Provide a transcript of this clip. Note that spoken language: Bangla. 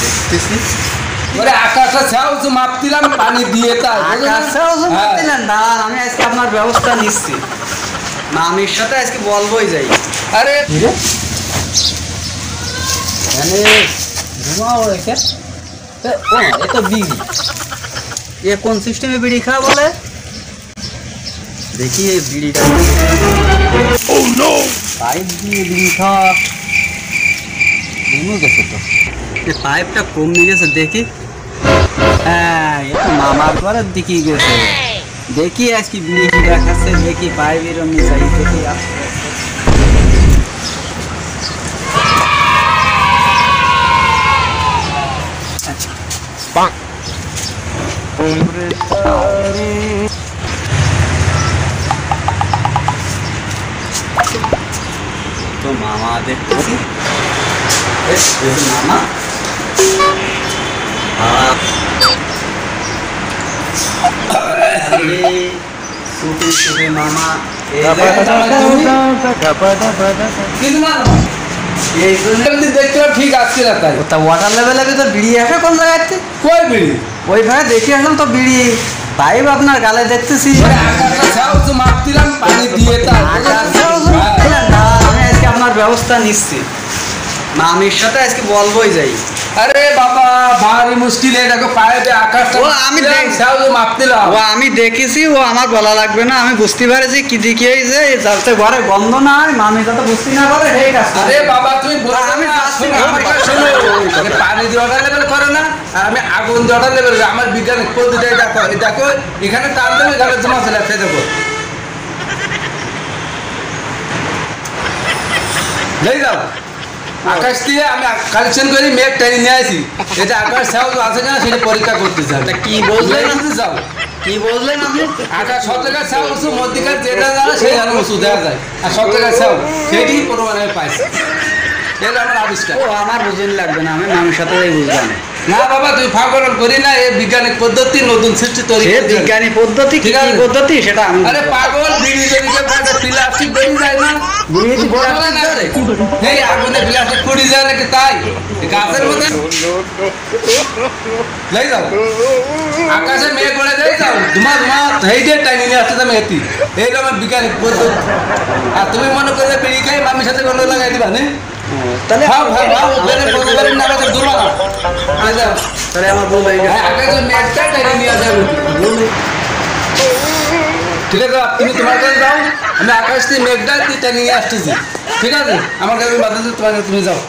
দেখতেছি ওরে আকাশটা ছাউছো মাপ দিলাম পানি দিয়ে তাই আকাশটাও তো মাপ দিলেন। দাঁড়ান, আমি আজকে আপনার ব্যবস্থা নিচ্ছি। মামির সাথে আজকে বলবোই যাই। আরে এখানে ঘুমাও রেখে ও এ তো বিড়ি। এ কোন সিস্টেমে বিড়ি খাওয়া বলে? দেখি এই বিড়িটা পাইপ দিয়ে বিড়ি খাওয়া কমে গেছে তো। এই পাইপটা কমে গেছে দেখি। হ্যাঁ, এ তো মামার ঘরের দিকেই গেছে। দেখি আজকে বিড়ি কি দেখাচ্ছে, দেখি পাইপের মিশাই দেখি তো মামা দেখতেছি। মামা মামা দেখতে ঠিক আসছে না তাই ওয়াটার লেভেলের ভিতর বিড়ি আসে কোন জায়গাতে? কই বিড়ি ওইভাবে দেখে আসলাম তো বিড়ি পাইপ আপনার গালে দেখতেছি। আকাশটা ছাউছো মাপ দিলাম পানি দিয়ে তাই আমি আজকে আপনার ব্যবস্থা নিচ্ছি। মামির সাথে আজকে বলবোই যাই। আরে বাবা ভারী মুশকিল দেখো পাইপে আকাশটা ও আমি ছাউছো মাপ দিলাম। ও আমি দেখেছি, ও আমার বলা লাগবে না। আমি বুঝতে পারছি কি দিকে হয়েছে, যাতে ঘরে গন্ধ না হয়, মামি যাতে বুঝতে না পারে সেই কাজ। আরে বাবা তুমি আমি পানি দিয়ে অর্ডার লেভেল করো না, আর আমি আগুন দিয়ে অর্ডার লেভেল। আমার বিজ্ঞানিক পদ্ধতিটাই দেখো, দেখো এখানে টান দেবে গালে জমা চলে আসছে। দেখো যাই যাও আকাশ দিয়ে আমি কালেকশন করি মেঘ টেনে নিয়ে আসি। এটা আকাশ ছাউ আছে কিনা সেটা পরীক্ষা করতে চাও। কি বললেন? যাও কি বললেন আপনি? আকাশ সব জায়গায় ছাউ উঁচু মধ্যিকার যেটা জানা সেই জানা উঁচু দেওয়া যায়, আর সব জায়গায় ছাউ সেটি পরিমাণে আমি পাইছি। এটা আমার আবিষ্কার। ও আমার বুঝুন লাগবে না, আমি মামির সাথে বুঝলাম না বাবা তুই ফাঁকরণ করি না, এই বৈজ্ঞানিক পদ্ধতি নতুন সৃষ্টি তৈরি বিজ্ঞানী পদ্ধতি কি পদ্ধতি সেটা আমি। আরে পাগল বিড়ি যদি প্লাস্টিক বেরিয়ে যায় না এই আগুনে প্লাস্টিক পুড়ি যায় নাকি তাই গাছের মধ্যে যাই যাও আকাশে মেয়ে করে যাই যাও ধুমা ধুমা এই যে টাইনি নিয়ে আসতে আমি এটি এইটা আমার বৈজ্ঞানিক পদ্ধতি। আর তুমি মনে করে বিড়ি খাই মামির সাথে গন্ড লাগাই দিবা না তাহলে তাহলে আমার বউ আগে তো মেয়েটা টেনে নিয়ে যাবে। ঠিক আছে তুমি তোমার কাছে যাও, আমি আকাশ থেকে মেঘটা টেনে নিয়ে আসতেছি। ঠিক আছে আমার কাছে বাধা তোমার তুমি যাও।